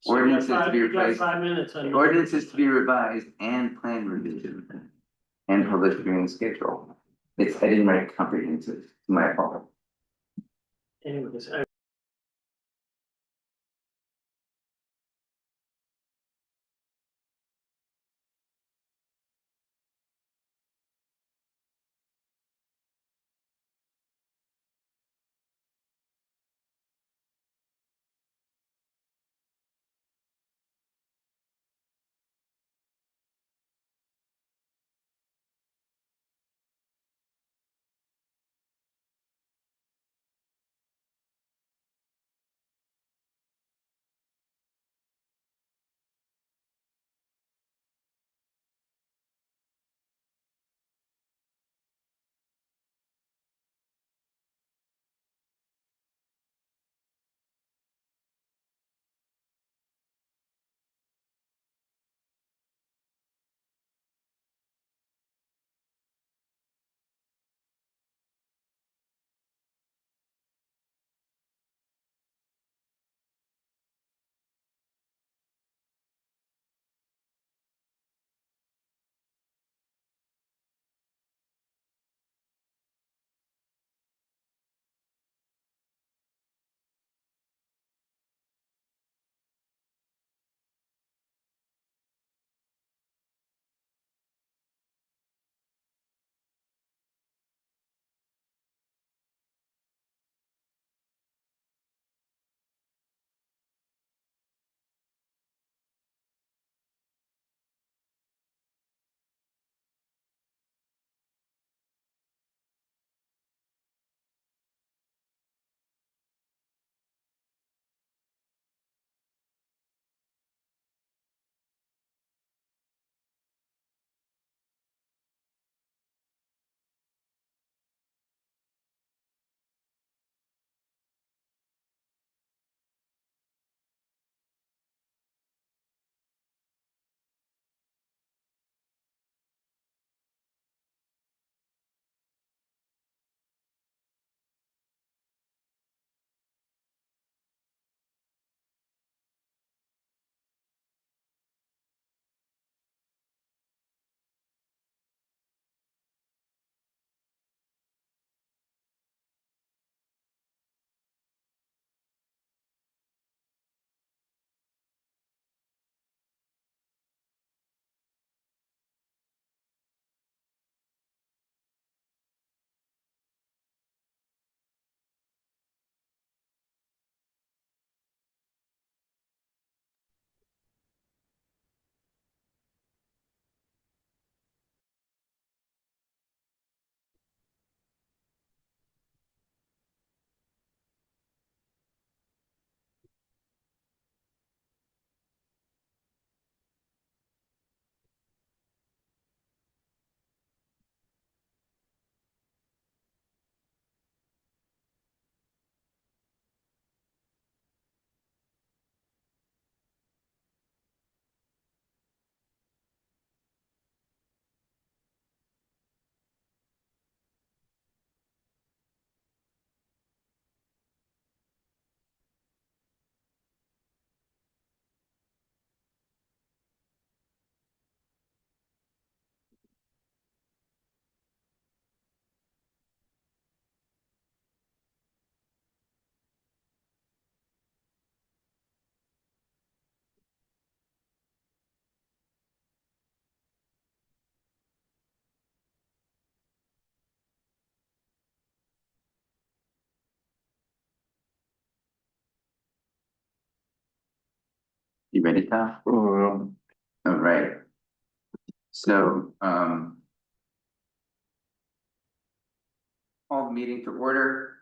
So you got Ordinance is to be you got replaced. 5 minutes on. Ordinance is to be revised and plan revision and published hearing schedule. I didn't write comprehensive, my fault. Anyways, You ready, Tom? All right. So, call the meeting to order,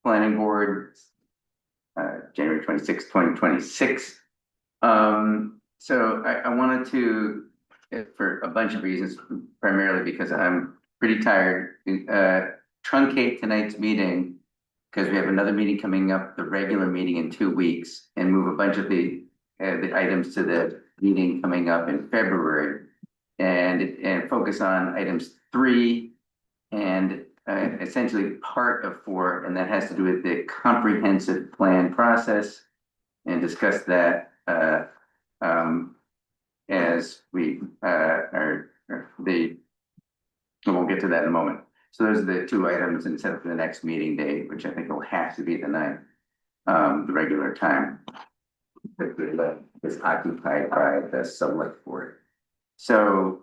planning board, January 26, 2026. So I wanted to, for a bunch of reasons, primarily because I'm pretty tired, truncate tonight's meeting because we have another meeting coming up, the regular meeting in 2 weeks, and move a bunch of the items to the meeting coming up in February, and focus on items 3 and essentially part of 4, and that has to do with the comprehensive plan process and discuss that, as we, and we'll get to that in a moment. So those are the two items and set up for the next meeting date, which I think will have to be the ninth, the regular time. That is occupied by the select board. So,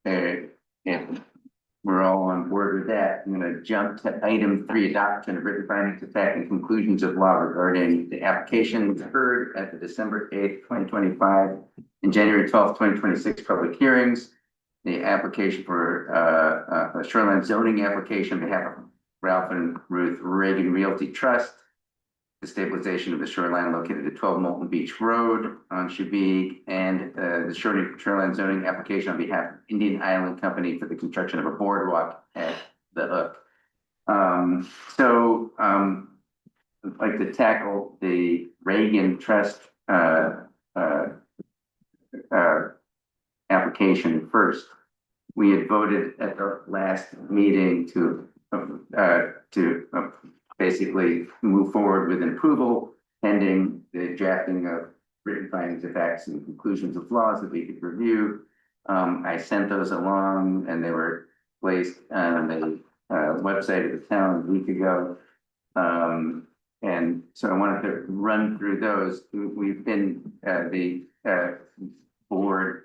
if we're all on board with that, I'm gonna jump to item 3, adoption of written findings of fact and conclusions of law regarding the application heard at the December 8th, 2025 and January 12th, 2026 public hearings. The application for a shoreline zoning application on behalf of Ralph and Ruth Reagan Realty Trust. The stabilization of the shoreline located at 12 Molten Beach Road on Shabig, and the shoreline zoning application on behalf of Indian Island Company for the construction of a boardwalk at the Hook. I'd like to tackle the Reagan Trust application first. We had voted at our last meeting to basically move forward with an approval pending the drafting of written findings of facts and conclusions of laws that we could review. I sent those along and they were placed on the website of the town a week ago. And so I wanted to run through those. We've been the board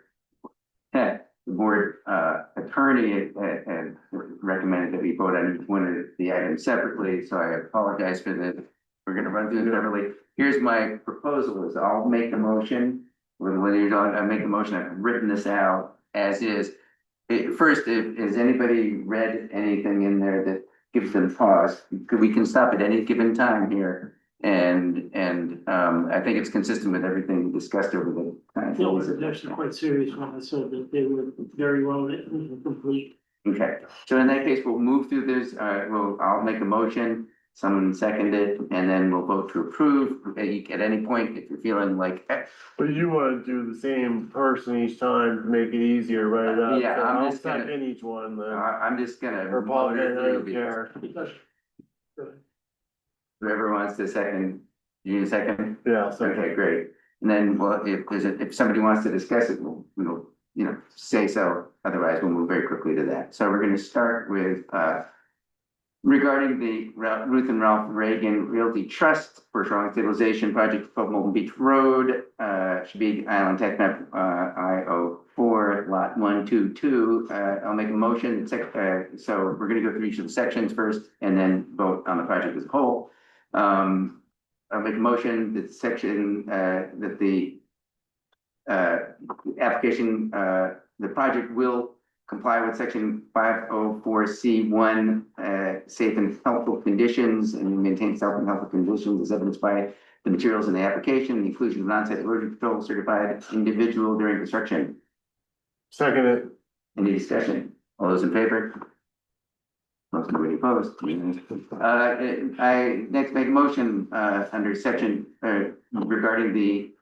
attorney had recommended that we vote on each one of the items separately, so I apologize for that. We're gonna run through them separately. Here's my proposal: is I'll make a motion. I make a motion. I've written this out as is. First, has anybody read anything in there that gives them pause? We can stop at any given time here. And I think it's consistent with everything discussed over the time. No, it's actually quite serious when I said that they were very well written and complete. Okay, so in that case, we'll move through this. I'll make a motion, someone second it, and then we'll vote to approve. At any point, if you're feeling like, But you wanna do the same person each time to make it easier, right? Yeah, So I'm I'll just gonna- second each one then. I'm just gonna. Or Paul, I motor through don't because care. Whoever wants to second, you need a second? Yeah, so. Okay, great. And then, well, if somebody wants to discuss it, we'll, say so. Otherwise, we'll move very quickly to that. So we're gonna start with, regarding the Ruth and Ralph Reagan Realty Trust for Shoreline Stabilization Project, 12 Molten Beach Road, Shabig Island Tech Map, I-04, Lot 122. I'll make a motion, so we're gonna go through each of the sections first and then vote on the project as a whole. I'll make a motion that section, that the application, the project will comply with section 504C1, safe and healthful conditions, and maintain safe and healthful conditions as evidenced by the materials in the application, the inclusion of on-site erosion control certified individual during construction. Second it. Any discussion? All those in favor? Most nobody opposed. I next make a motion under section regarding the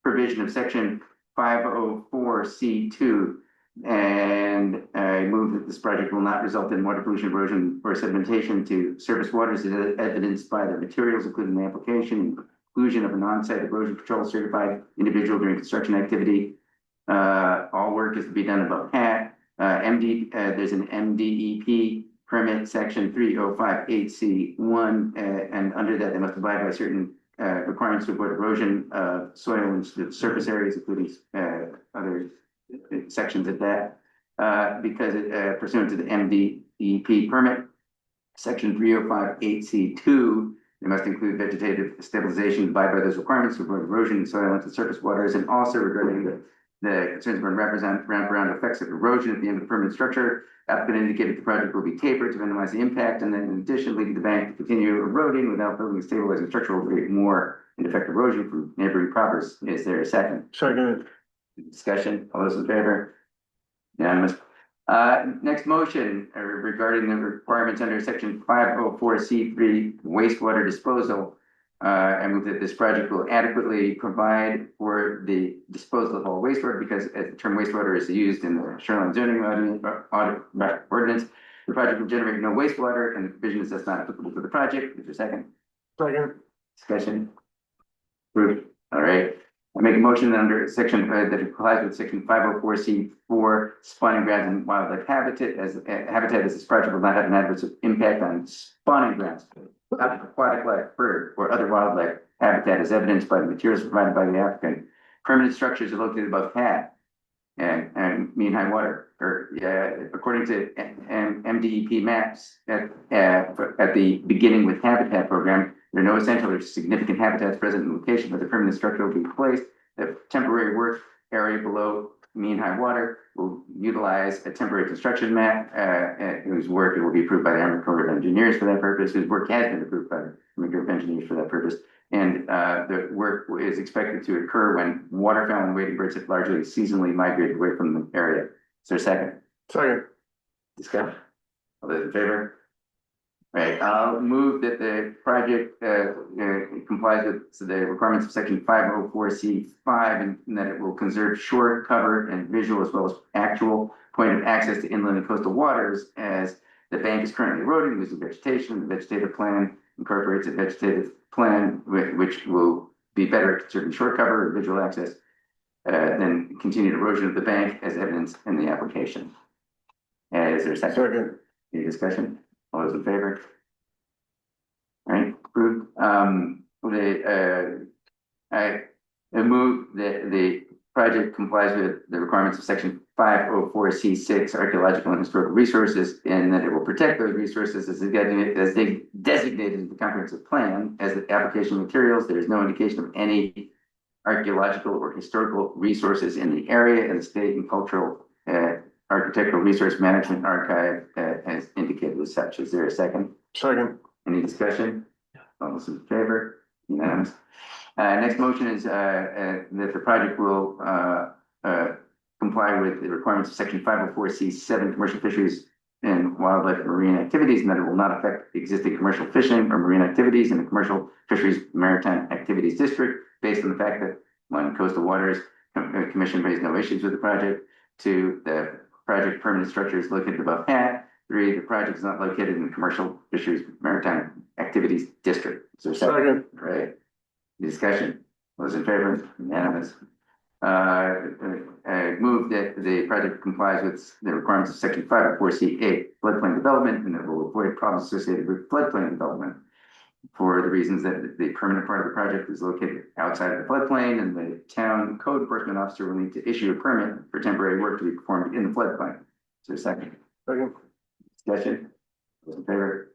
provision of section 504C2, and I move that this project will not result in water pollution, erosion, or sedimentation to surface waters as evidenced by the materials included in the application, inclusion of an on-site erosion control certified individual during construction activity. All work is to be done above hat. There's an MDEP permit section 3058C1, and under that, they must abide by certain requirements to avoid erosion of soil and surface areas, including other sections of that, because pursuant to the MDEP permit, section 3058C2, they must include vegetative stabilization, abide by those requirements to avoid erosion of soil into surface waters, and also regarding the concerns about wraparound effects of erosion at the end of the permanent structure. Applicant indicated the project will be tapered to minimize the impact, and then in addition, leading the bank to continue eroding without building a stabilizing structure will create more ineffective erosion from neighboring properties. Is there a second? Second it. Discussion? All those in favor? Unanimous. Next motion regarding the requirements under section 504C3 wastewater disposal. I move that this project will adequately provide for the disposal of all wastewater, because the term wastewater is used in the shoreline zoning ordinance. The project will generate no wastewater and the provision is thus not applicable to the project. Is there a second? Second. Discussion? Approved. All right. I make a motion under section, that it complies with section 504C4 spawning grounds and wildlife habitat as this project will not have an adverse impact on spawning grounds, aquatic life, bird, or other wildlife habitat as evidenced by the materials provided by the applicant. Permanent structures are located above pad and mean high water, or according to MDEP maps at the beginning with habitat program. There are no essential or significant habitats present in the location, but the permanent structure will be placed. The temporary work area below mean high water will utilize a temporary construction map, whose work will be approved by the Army Corps of Engineers for that purpose, whose work has been approved by the Army Corps of Engineers for that purpose. And the work is expected to occur when waterfowl and wading birds have largely seasonally migrated away from the area. Is there a second? Second. Discussion? All those in favor? Right, I'll move that the project complies with the requirements of section 504C5 and that it will conserve shore cover and visual as well as actual point of access to inland and coastal waters as the bank is currently eroding, losing vegetation. The vegetative plan incorporates a vegetative plan which will be better at conserving shore cover and visual access than continued erosion of the bank as evidenced in the application. Is there a second? Second. Any discussion? All those in favor? All right, approved. I move that the project complies with the requirements of section 504C6 archaeological and historical resources, and that it will protect those resources as they designated in the comprehensive plan as the application materials. There is no indication of any archaeological or historical resources in the area, and the state and cultural architectural resource management archive has indicated as such. Is there a second? Second. Any discussion? All those in favor? Unanimous. Next motion is that the project will comply with the requirements of section 504C7 commercial fisheries and wildlife and marine activities, and that it will not affect existing commercial fishing or marine activities in the commercial fisheries maritime activities district, based on the fact that one, coastal waters commission raised no issues with the project. Two, the project permanent structure is located above pad. Three, the project is not located in the commercial fisheries maritime activities district. Is there a second? Second. Right. Discussion. Those in favor? Unanimous. I move that the project complies with the requirements of section 504C8 floodplain development, and that will avoid problems associated with floodplain development for the reasons that the permanent part of the project is located outside of the floodplain, and the town code enforcement officer will need to issue a permit for temporary work to be performed in the floodplain. Is there a second? Second. Discussion? Those in favor?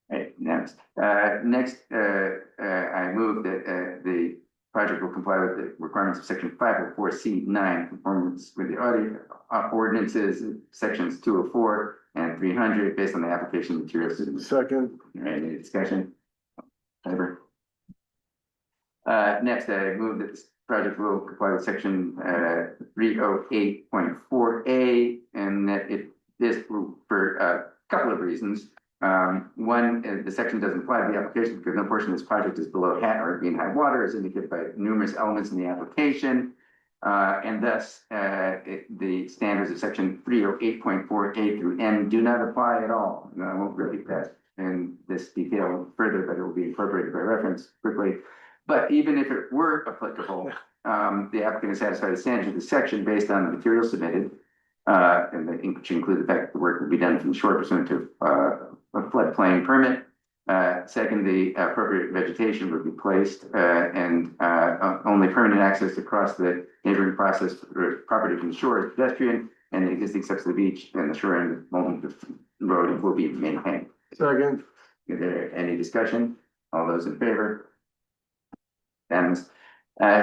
Right, next. I move that the project will comply with the requirements of section 504C9, conformance with the ordinances, sections 204 and 300, based on the application materials. Second. All right, any discussion? Favor? Next, I move that this project will comply with section 308.4A, and that this for a couple of reasons. One, the section doesn't apply to the application because no portion of this project is below hat or mean high water, as indicated by numerous elements in the application. And thus, the standards of section 308.4A through M do not apply at all. And I won't repeat that in this detail further, but it will be incorporated by reference quickly. But even if it were applicable, the applicant is satisfied the standards of the section based on the materials submitted, which include the fact that the work will be done from the shore pursuant to a floodplain permit. Second, the appropriate vegetation would be placed, and only permanent access across the neighboring property from the shore is pedestrian, and the existing steps of the beach and the shore end of the road will be maintained. Second. Is there any discussion? All those in favor? Unanimous.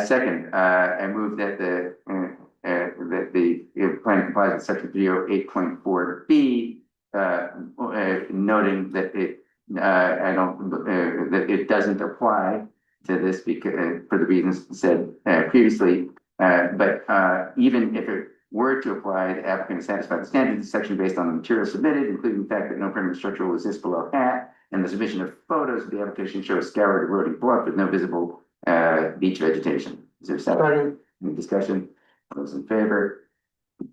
Second, I move that the plan complies with section 308.4B, noting that that it doesn't apply to this because for the reasons said previously. But even if it were to apply, the applicant is satisfied the standards of the section based on the material submitted, including the fact that no permanent structure will exist below hat, and the submission of photos of the application shows scoured eroding bluff with no visible beach vegetation. Is there a second? Any discussion? Those in favor?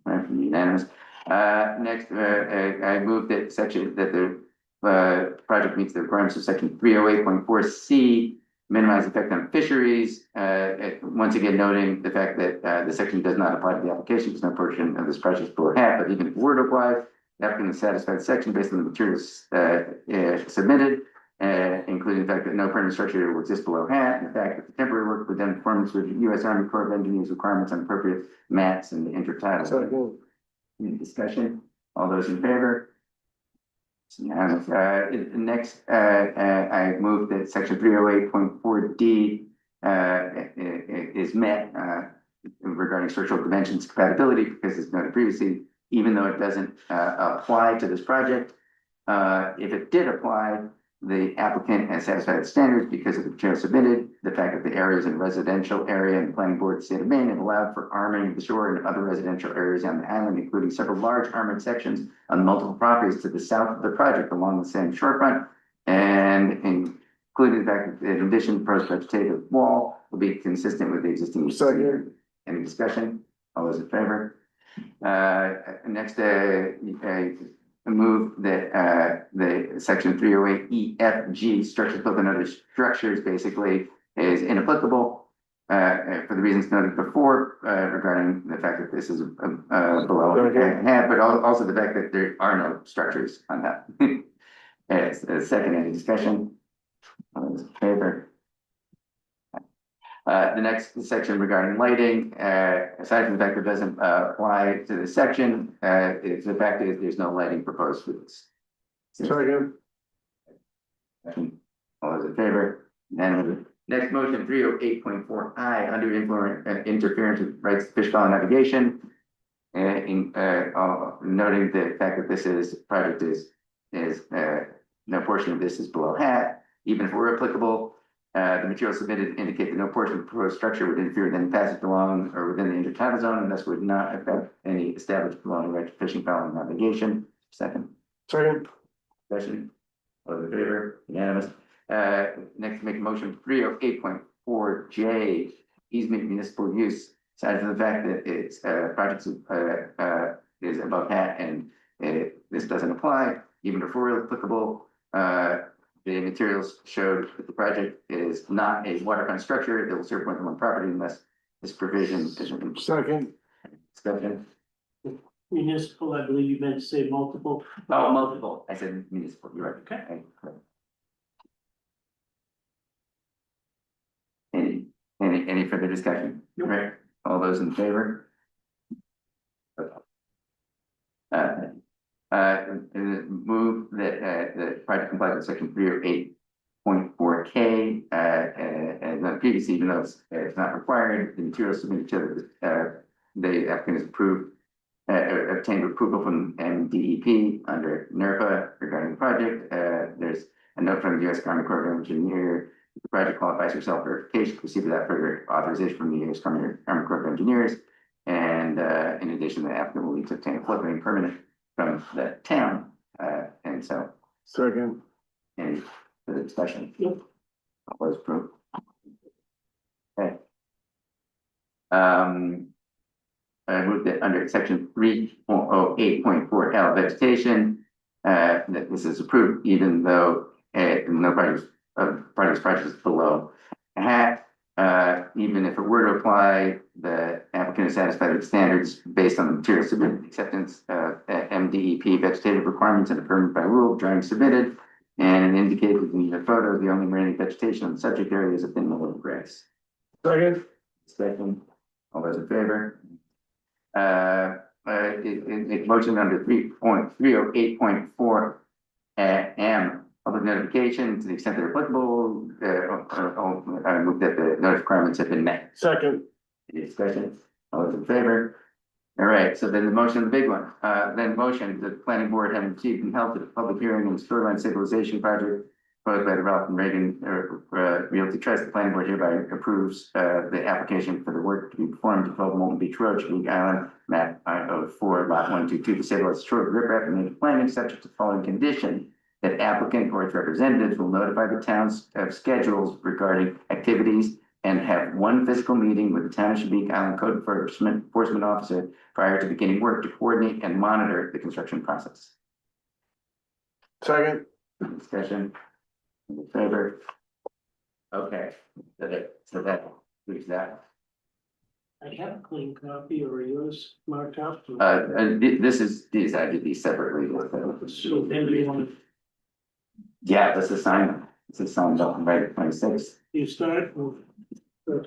Unanimous. Next, I move that the project meets the requirements of section 308.4C, minimize effect on fisheries. Once again, noting the fact that the section does not apply to the application, because no portion of this project is below hat, but even if it were to apply, the applicant is satisfied the section based on the materials submitted, including the fact that no permanent structure will exist below hat, and the fact that the temporary work will be done in conformance with U.S. Army Corps of Engineers requirements on appropriate mats and the intertidal. Second. Any discussion? All those in favor? Next, I move that section 308.4D is met regarding structural dimensions compatibility, because it's noted previously, even though it doesn't apply to this project. If it did apply, the applicant has satisfied the standards because of the material submitted, the fact that the area is in residential area, and the planning board of the state of Maine have allowed for armoring of the shore and other residential areas on the island, including several large armored sections on multiple properties to the south of the project along the same shorefront, and including the fact that in addition, the proposed vegetative wall will be consistent with the existing. Second. Any discussion? All those in favor? Next, I move that the section 308EFG, structures built on other structures, basically is inapplicable for the reasons noted before regarding the fact that this is below half, but also the fact that there are no structures on that. Second, any discussion? All those in favor? The next section regarding lighting, aside from the fact that it doesn't apply to this section, it's the fact that there's no lighting proposed for this. Second. All those in favor? And next motion, 308.4I, under interference with rights to fish fowl navigation. Noting the fact that this project is no portion of this is below hat, even if it were applicable. The material submitted indicate that no portion of the proposed structure would interfere with any passage along or within the intertidal zone, and thus would not affect any established belonging right to fishing, fowl, and navigation. Second. Second. Discussion. All those in favor? Unanimous. Next, make a motion 308.4J, easement municipal use. Aside from the fact that it's project is above hat and this doesn't apply, even if we're applicable. The materials showed that the project is not a waterfront structure that will serve more than one property unless this provision is. Second. Discussion. Municipal, I believe you meant to say multiple. Oh, multiple. I said municipal. You're right. Okay. Any further discussion? Nope. Right. All those in favor? Move that the project complies with section 308.4K as not previously, even though it's not required. The materials submitted to the applicant is approved, obtained approval from MDEP under NERPA regarding the project. There's a note from the U.S. Army Corps of Engineers. The project qualifies for self-verification, proceed without further authorization from the U.S. Army Corps of Engineers. And in addition, the applicant will need to obtain a floodplain permit from the town, and so. Second. Any further discussion? Yep. All those approved. Okay. I moved that under section 308.4L vegetation, that this is approved, even though no project is below a hat. Even if it were to apply, the applicant is satisfied with standards based on the material submitted, acceptance of MDEP vegetative requirements and a permit by rule, drawing submitted, and indicated in the photo, the only remaining vegetation on the subject area is a thin lawn of grass. Second. Second. All those in favor? Motion under 308.4 M. Public notification to the extent they're applicable, I move that the notice requirements have been met. Second. Any discussion? All those in favor? All right, so then the motion, the big one, then motion, the planning board having received and held a public hearing on the shoreline stabilization project proposed by the Ralph and Reagan Realty Trust. The planning board hereby approves the application for the work to be performed to 12 Molten Beach Road, Chesapeake Island, map I-04, lot 122, to stabilize shore riprap and native planting, subject to the following condition: that applicant or its representatives will notify the towns of schedules regarding activities and have one physical meeting with the Town of Shabik Island Code Enforcement Officer prior to beginning work to coordinate and monitor the construction process. Second. Discussion? In favor? Okay, so that leaves that. I have a clean copy, or yours marked up. This is, these, I did these separately. So then we want, Yeah, this is signed, up right, 26. you start with,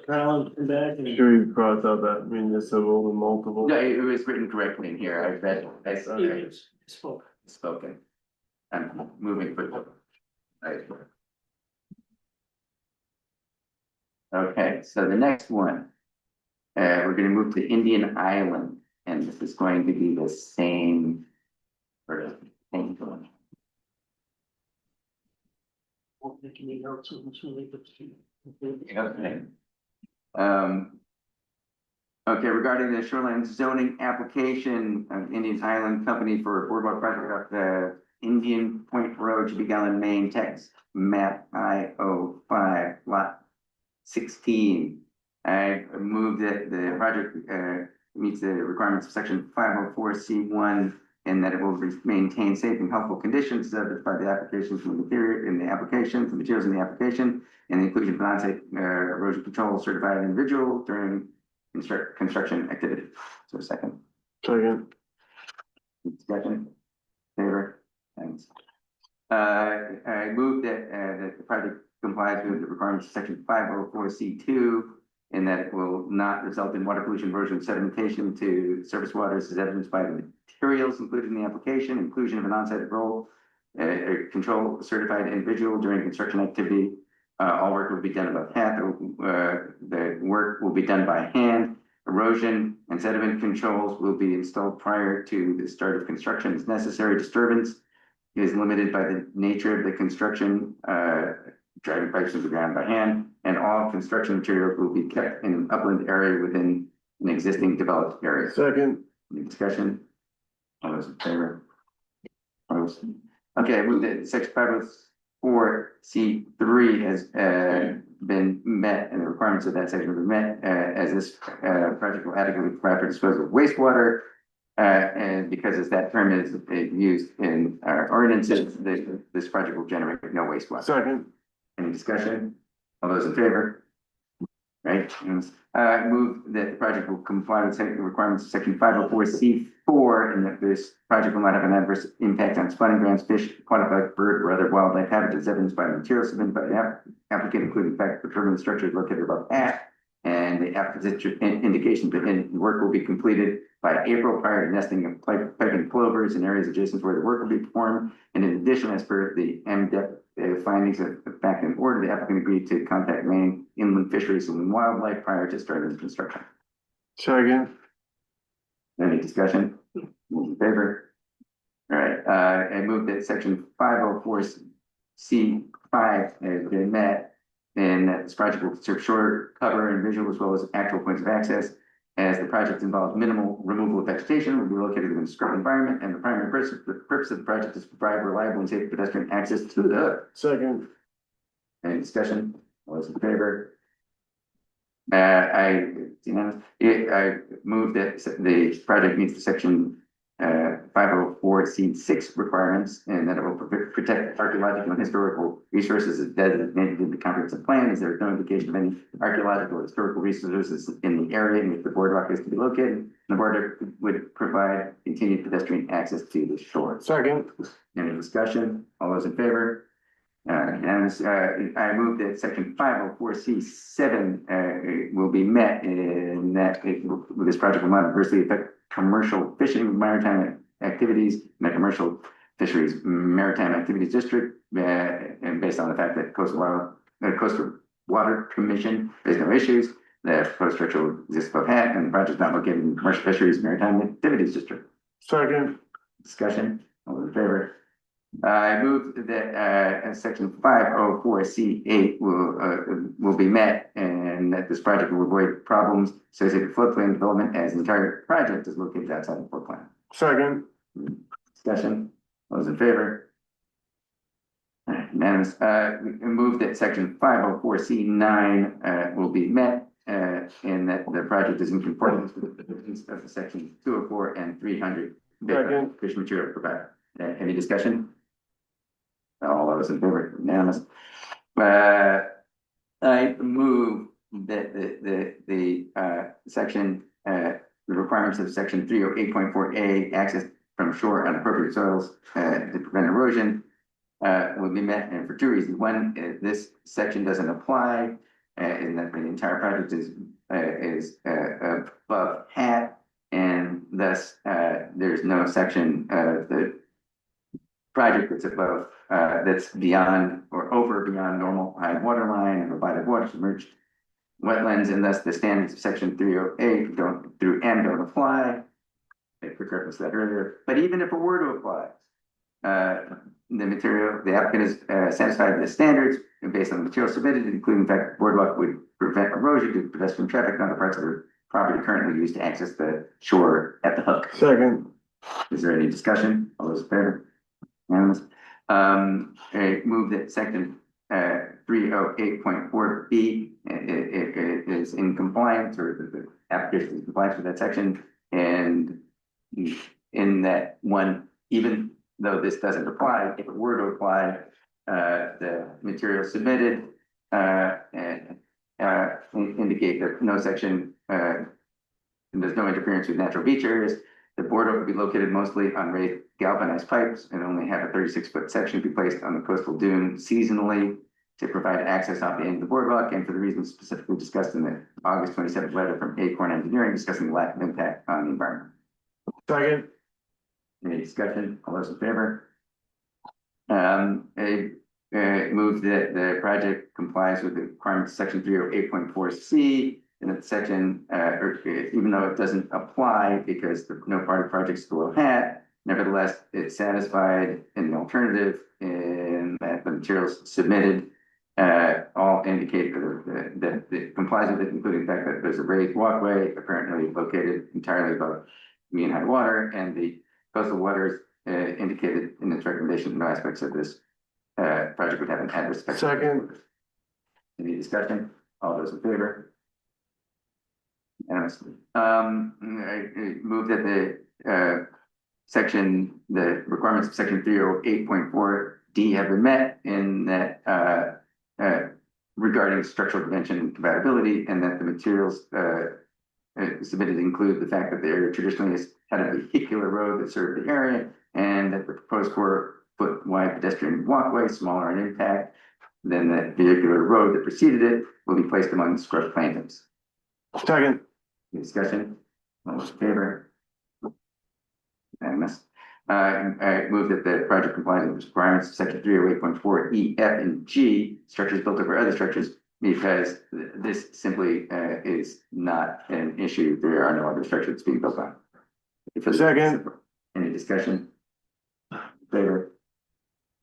Kyle and come back and. Sure you crossed out that municipal and multiple. No, it was written correctly in here, I saw it It's spoke. spoken. I'm moving quickly. Okay, so the next one. We're gonna move to Indian Island, and this is going to be the same. Sort of thing going. Won't make any notes on this one, Okay. Okay, regarding the shoreline zoning application of Indian Island Company for a boardwalk project of the Indian Point Road, Shabik Island, Maine, text map I-05 lot 16. I move that the project meets the requirements of section 504C1 and that it will maintain safe and healthful conditions subject by the applications from the material in the application, the materials in the application, and the inclusion of an on-site erosion control certified individual during construction activity. So second. Second. Discussion. Favor. Thanks. I move that the project complies with the requirements of section 504C2 and that it will not result in water pollution, erosion, sedimentation to surface waters as evidenced by the materials included in the application, inclusion of an on-site role, control certified individual during construction activity. All work will be done above path. The work will be done by hand. Erosion and sediment controls will be installed prior to the start of construction as necessary. Disturbance is limited by the nature of the construction, driving pipes into the ground by hand, and all construction materials will be kept in an upland area within an existing developed area. Second. Any discussion? All those in favor? Opposed? Okay, I move that section 504C3 has been met and the requirements of that section have been met as this project will adequately provide for disposal of wastewater. And because as that term is used in our ordinances, this project will generate no wastewater. Second. Any discussion? All those in favor? Right, move that the project will comply with the requirements of section 504C4 and that this project will not have an adverse impact on spawning grounds, fish, aquatic bird, or other wildlife habitats evidenced by the materials submitted by the applicant, including the fact that the permanent structure is located above at, and the applicant's indication that the work will be completed by April prior to nesting of piping plovers in areas adjacent to where the work will be performed. And in addition, as per the MDEP findings of fact and order, the applicant agreed to contact Maine Inland Fisheries and Wildlife prior to starting the construction. Second. Any discussion? Those in favor? All right, I move that section 504C5 has been met and that this project will serve shore cover and visual as well as actual points of access. As the project involves minimal removal of vegetation, will be located in a scrub environment, and the primary purpose of the project is to provide reliable and safe pedestrian access to the. Second. Any discussion? All those in favor? I move that the project meets the section 504C6 requirements and that it will protect archaeological and historical resources as designated in the comprehensive plan. Is there no indication of any archaeological or historical resources in the area in which the boardwalk is to be located? The boardwalk would provide continued pedestrian access to the shore. Second. Any discussion? All those in favor? I move that section 504C7 will be met in that this project will not adversely affect commercial fishing, maritime activities, and the commercial fisheries maritime activities district, and based on the fact that Coastal Water Commission, there's no issues, the proposed structure will exist above hat, and the project is not located in commercial fisheries maritime activities district. Second. Discussion, all those in favor? I move that section 504C8 will be met and that this project will avoid problems associated with floodplain development as the entire project is located outside the floodplain. Second. Discussion, all those in favor? All right, Unanimous. Move that section 504C9 will be met, and that the project is in conformance with the provisions of the section 204 and 300. Second. Fish material provided. Any discussion? All those in favor, unanimous. I move that the section, the requirements of section 308.4A, access from shore on appropriate soils to prevent erosion, will be met, and for two reasons. One, this section doesn't apply, in that the entire project is above hat, and thus there's no section of the project that's above, that's beyond or over beyond normal high water line and abided water submerged wetlands, and thus the standards of section 308 don't apply. I quick reference that earlier, but even if it were to apply, the applicant is satisfied with the standards and based on the material submitted, including the fact that boardwalk would prevent erosion due to pedestrian traffic on the parts of the property currently used to access the shore at the hook. Second. Is there any discussion? All those in favor? Unanimous. Move that section 308.4B is in compliance, or the application is in compliance with that section, and in that one, even though this doesn't apply, if it were to apply, the material submitted indicate that no section, there's no interference with natural beach areas. The boardwalk will be located mostly on raised galvanized pipes and only have a 36-foot section be placed on the coastal dune seasonally to provide access off the end of the boardwalk, and for the reasons specifically discussed in the August 27th letter from Acorn Engineering discussing the lack of impact on the environment. Second. Any discussion? All those in favor? Move that the project complies with the requirements of section 308.4C, and that section, even though it doesn't apply because no part of the project is below hat, nevertheless, it's satisfied in the alternative in that the materials submitted all indicate that it complies with it, including the fact that there's a raised walkway apparently located entirely above mean high water, and the coastal waters indicated in its recommendation no aspects of this project would have an adverse effect. Second. Any discussion? All those in favor? Unanimous. I move that the the requirements of section 308.4D have been met in that regarding structural dimension and compatibility, and that the materials submitted include the fact that the area traditionally has had a vehicular road that served the area, and that the proposed 4-foot wide pedestrian walkway, smaller in impact than the vehicular road that preceded it, will be placed among the scrub plantings. Second. Any discussion? All those in favor? Unanimous. I move that the project complies with the requirements of section 308.4 E, F, and G, structures built over other structures, because this simply is not an issue. There are no other structures being built on. Second. Any discussion? Favor?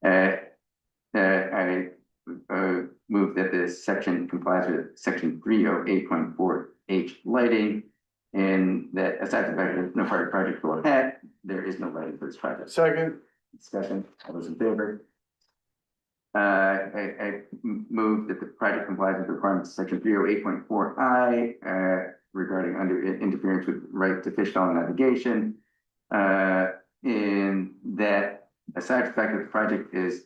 I move that this section complies with section 308.4 H lighting, and that aside from the fact that no part of the project will have had, there is no lighting for this project. Second. Discussion, all those in favor? I move that the project complies with the requirements of section 308.4 I regarding interference with right to fish on navigation. In that, aside from the fact that the project has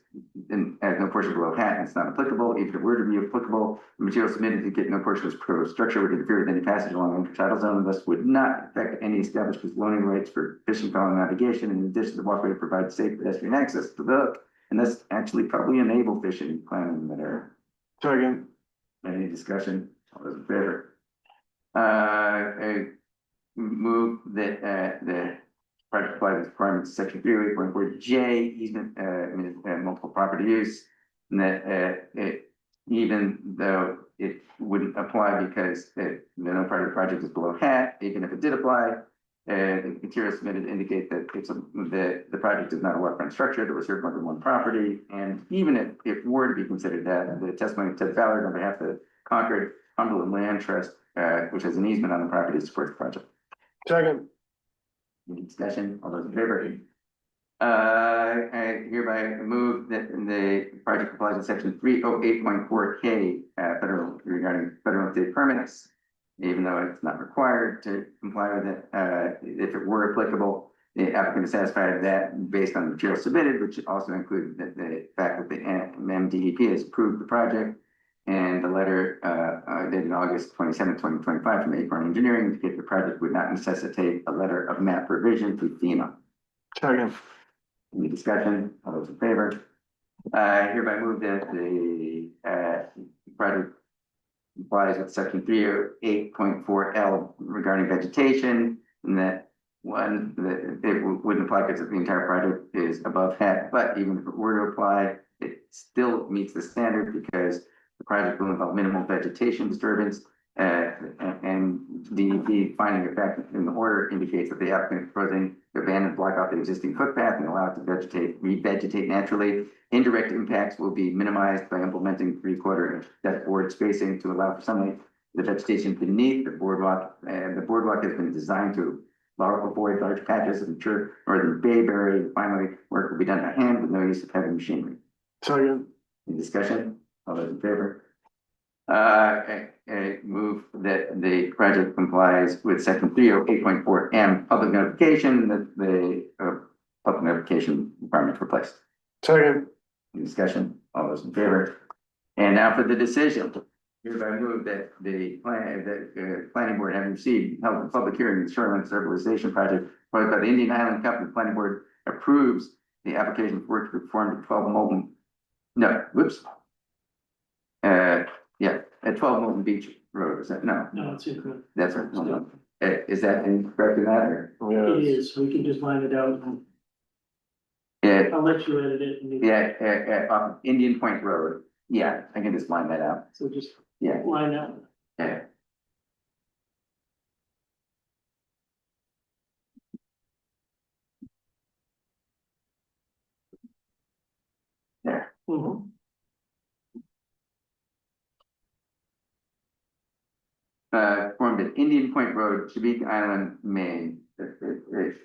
no portion below hat and it's not applicable, even if it were to be applicable, the material submitted to get no portion of this proposed structure would interfere with any passage along the intertidal zone, thus would not affect any establishment's loaning rights for fishing, following navigation. In addition, the walkway provides safe pedestrian access to the hook, and thus actually probably enable fishing planning in that area. Second. Any discussion? All those in favor? I move that the project complies with requirements of section 308.4 J, easement, multiple property use, and that even though it wouldn't apply because no part of the project is below hat, even if it did apply, the material submitted indicate that it's the project is not a waterfront structure that was served under one property, and even if it were to be considered that, the testimony of Ted Ballard on behalf of the Concord Cumberland Land Trust, which has an easement on the property, supports the project. Second. Any discussion? All those in favor? I hereby move that the project complies with section 308.4K, federal regarding federal and state permits. Even though it's not required to comply with it, if it were applicable, the applicant is satisfied that based on the material submitted, which also includes the fact that the MDEP has approved the project. And the letter dated August 27, 2025 from Acorn Engineering indicates the project would not necessitate a letter of map revision to FEMA. Second. Any discussion? All those in favor? I hereby move that the project complies with section 308.4L regarding vegetation, and that one, that it wouldn't apply because the entire project is above head, but even if it were to apply, it still meets the standard because the project will involve minimal vegetation disturbance. And DEP finding of fact in the order indicates that the applicant is proposing to abandon, block off the existing footpath and allow it to revegetate naturally. Indirect impacts will be minimized by implementing 3/4 depth board spacing to allow for sunlight. The vegetation beneath the boardwalk, the boardwalk has been designed to avoid large patches of mature northern bayberry. Finally, work will be done by hand with no use of heavy machinery. Second. Any discussion? All those in favor? I move that the project complies with section 308.4M public notification, that the public notification requirements were placed. Second. Any discussion? All those in favor? And now for the decision. Hereby move that the planning board having received held a public hearing in the shoreline stabilization project proposed by the Indian Island Company, the planning board approves the application for work to be performed at 12 Molten. No, whoops. Yeah, at 12 Molten Beach Road, is that, no, No, it's incorrect. that's right. Hold on. Is that incorrect in that, or? It Yeah. is, we can just line it out. Yeah, I'll let you edit it. And off of Indian Point Road, yeah, I can just line that out, So just yeah, line out. yeah. There, Mhm. formed at Indian Point Road, Shabik Island, Maine,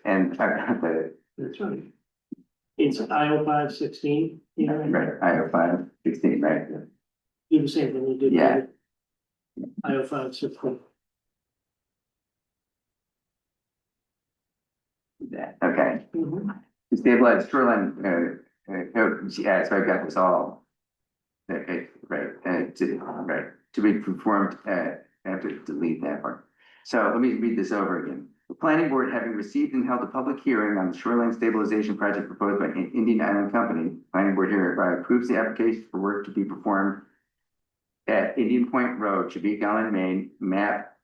and I've got the, That's right. It's IO 516, you know, right, IO 516, right? do the same thing you did. Yeah. IO 516. Yeah, okay. Mhm. To stabilize shoreline, yeah, so I've got this all. To be performed, I have to delete that part. So let me read this over again. The planning board, having received and held a public hearing on the shoreline stabilization project proposed by Indian Island Company, planning board hereby approves the application for work to be performed at Indian Point Road, Shabik Island, Maine, map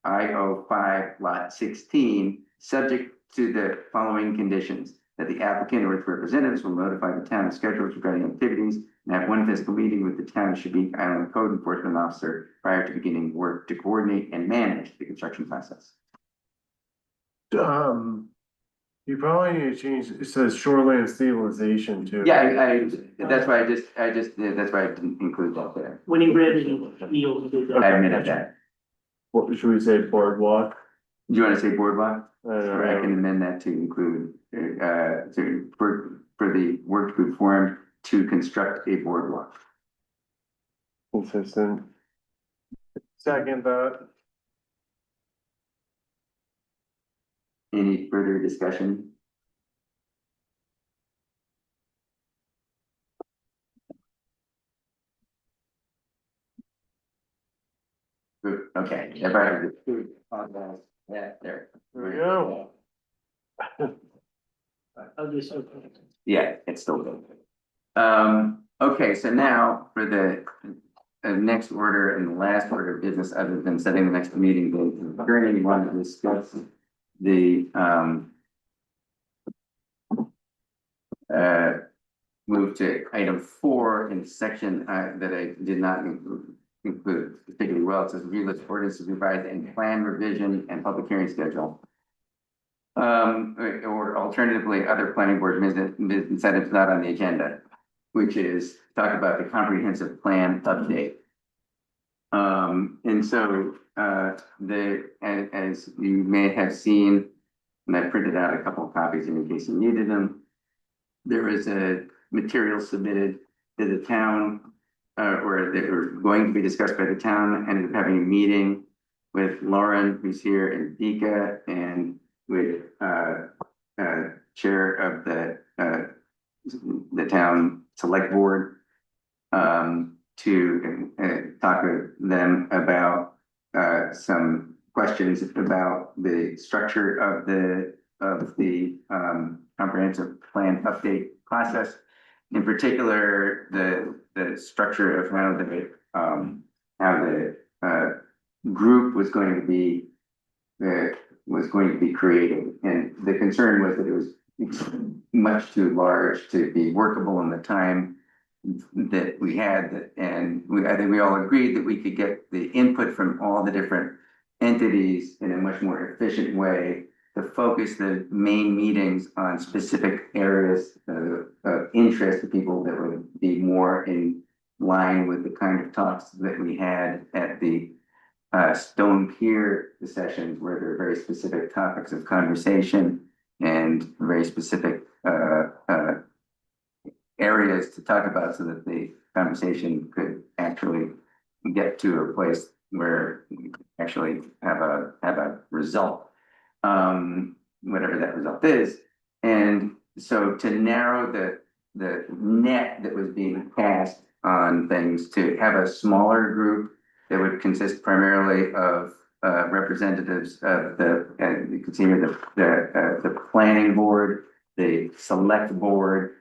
IO 5 lot 16, subject to the following conditions: that the applicant or its representatives will notify the town of schedules regarding activities and have one physical meeting with the town of Shabik Island code enforcement officer prior to beginning work to coordinate and manage the construction process. You probably need to change, it says shoreline stabilization too. Yeah, that's why that's why I didn't include that there. When he read it, he did that. I admitted that. What, should we say boardwalk? Do you want to say boardwalk? I don't Or I can know. amend that to include, for the work to be performed to construct a boardwalk. Consistent. Second that. Any further discussion? Good, okay, everybody, yeah, there. There we go. I'll just. Yeah, it's still good. Okay, so now for the next order and the last order of business, other than setting the next meeting date, during you want to discuss the move to item 4 in section that I did not include particularly well. It says review list ordinance revised and plan revision and public hearing schedule. Or alternatively, other planning board incentives not on the agenda, which is talk about the comprehensive plan update. And so as you may have seen, and I printed out a couple of copies in case you needed them. there was a material submitted to the town, or that were going to be discussed by the town, ended up having a meeting with Lauren, who's here, and Dika, and with, chair of the town select board, to, talk with them about, some questions about the structure of the comprehensive plan update process. In particular, the structure of how the group was going to be created. And the concern was that it was much too large to be workable in the time that we had. And I think we all agreed that we could get the input from all the different entities in a much more efficient way to focus the main meetings on specific areas of interest to people that would be more in line with the kind of talks that we had at the Stone Pier sessions, where there are very specific topics of conversation and very specific areas to talk about, so that the conversation could actually get to a place where we actually have a result, whatever that result is. And so to narrow the net that was being cast on things, to have a smaller group that would consist primarily of representatives of you can see here the planning board, the select board,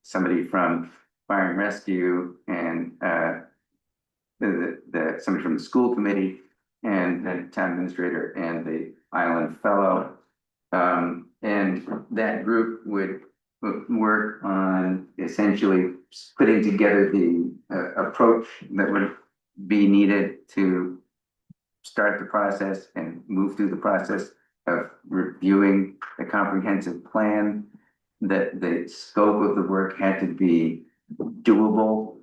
somebody from fire and rescue, and somebody from the school committee, and the town administrator, and the island fellow. And that group would work on essentially putting together the approach that would be needed to start the process and move through the process of reviewing the comprehensive plan. That the scope of the work had to be doable,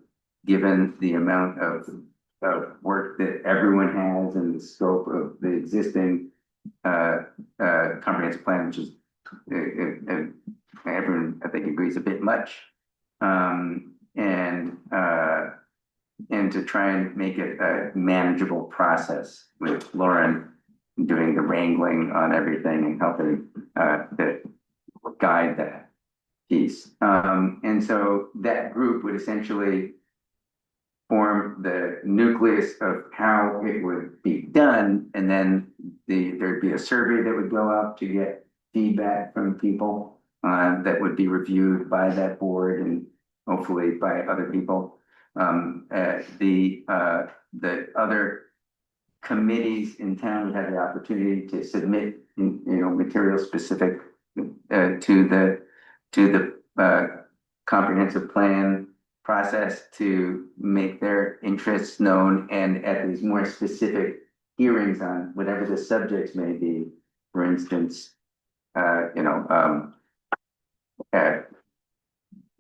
given the amount of work that everyone has, and the scope of the existing comprehensive plan, which is everyone, I think, agrees a bit much. And to try and make it a manageable process, with Lauren doing the wrangling on everything and helping guide that piece. And so that group would essentially form the nucleus of how it would be done, and then there'd be a survey that would go out to get feedback from people that would be reviewed by that board and hopefully by other people. The other committees in town would have the opportunity to submit, material specific to the comprehensive plan process, to make their interests known, and at these more specific hearings on whatever the subjects may be. For instance,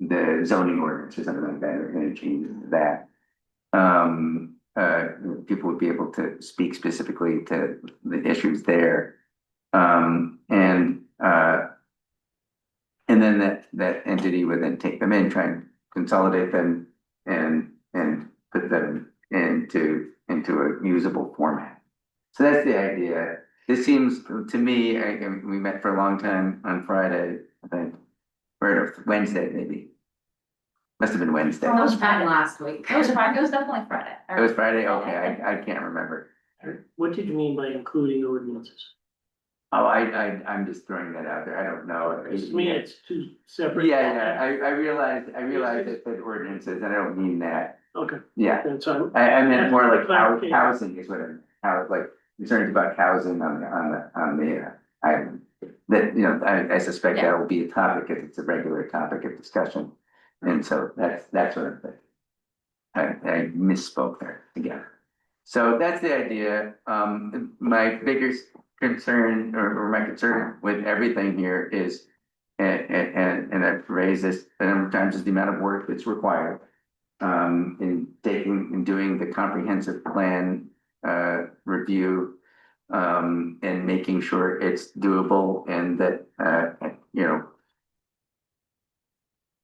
the zoning ordinance or something like that, are going to change that. People would be able to speak specifically to the issues there. And then that entity would then take them in, try and consolidate them, and put them into a usable format. So that's the idea. This seems to me, we met for a long time on Friday, I think, or Wednesday, maybe. Must have been Wednesday. It was Friday last week. It was Friday, it was definitely Friday. It was Friday? Okay, I can't remember. What did you mean by including ordinances? Oh, I'm just throwing that out there. I don't know. To me, it's two separate. Yeah, I realized it said ordinances, and I don't mean that. Okay. Yeah, And so, I meant more like Clarification. housing is what like concerns about housing on the island. That, I suspect that will be a topic if it's a regular topic of discussion. And so that's what I'm thinking. I misspoke there again. So that's the idea. My biggest concern, or my concern with everything here is, and I've raised this a number of times, is the amount of work that's required in doing the comprehensive plan review, and making sure it's doable, and that you know,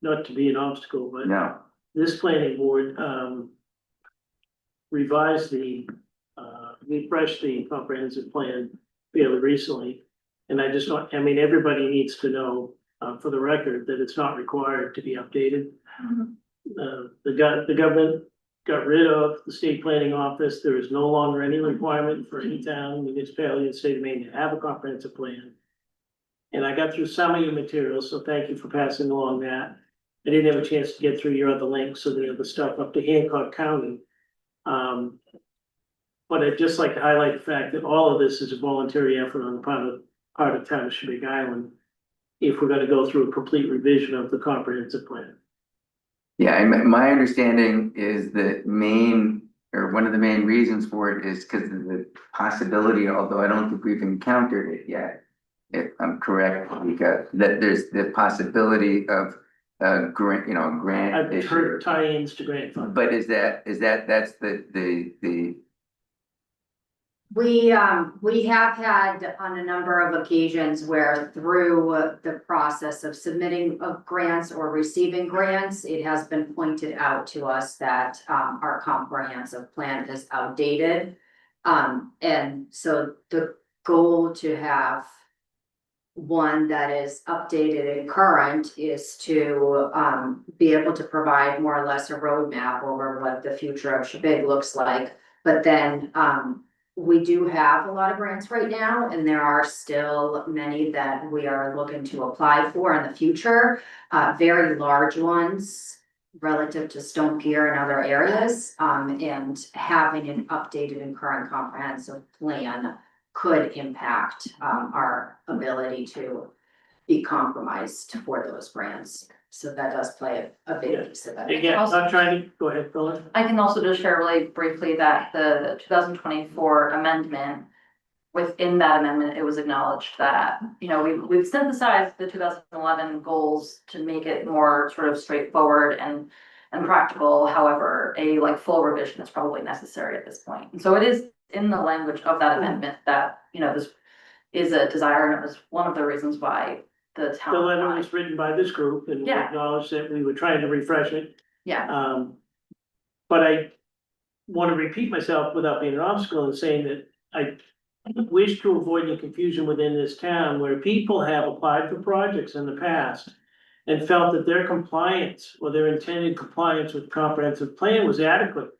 not to be an obstacle, but no. this planning board, revised refreshed the comprehensive plan fairly recently. And I just don't, I mean, everybody needs to know, for the record, that it's not required to be updated. The government got rid of the state planning office. There is no longer any requirement for any town, municipality in the state of Maine to have a comprehensive plan. And I got through some of your materials, so thank you for passing along that. I didn't have a chance to get through your other links, so the other stuff up to Hancock County. But I'd just like to highlight the fact that all of this is a voluntary effort on the part of town of Shebig Island. If we're gonna go through a complete revision of the comprehensive plan. Yeah, my understanding is that one of the main reasons for it is because of the possibility, although I don't think we've encountered it yet. If I'm correct, because that there's the possibility of grant, grant I've issue. heard tie-ins to grant funds. But that's the. We have had on a number of occasions where through the process of submitting of grants or receiving grants, it has been pointed out to us that our comprehensive plan is outdated. And so the goal to have one that is updated and current is to be able to provide more or less a roadmap over what the future of Shebig looks like. But then we do have a lot of grants right now, and there are still many that we are looking to apply for in the future. Very large ones relative to Stone Pier and other areas. And having an updated and current comprehensive plan could impact our ability to be compromised for those grants. So that does play a big piece of it. Again, not trying to, go ahead, Philip. I can also just share really briefly that the 2024 amendment, within that amendment, it was acknowledged that, we've synthesized the 2011 goals to make it more sort of straightforward and practical. However, a full revision is probably necessary at this point. And so it is in the language of that amendment that, this is a desire, and it was one of the reasons why the town. The letter was written by this group and we Yeah. acknowledged that we were trying to refresh it. Yeah, But I want to repeat myself without being an obstacle in saying that I wish to avoid any confusion within this town where people have applied for projects in the past and felt that their compliance or their intended compliance with comprehensive plan was adequate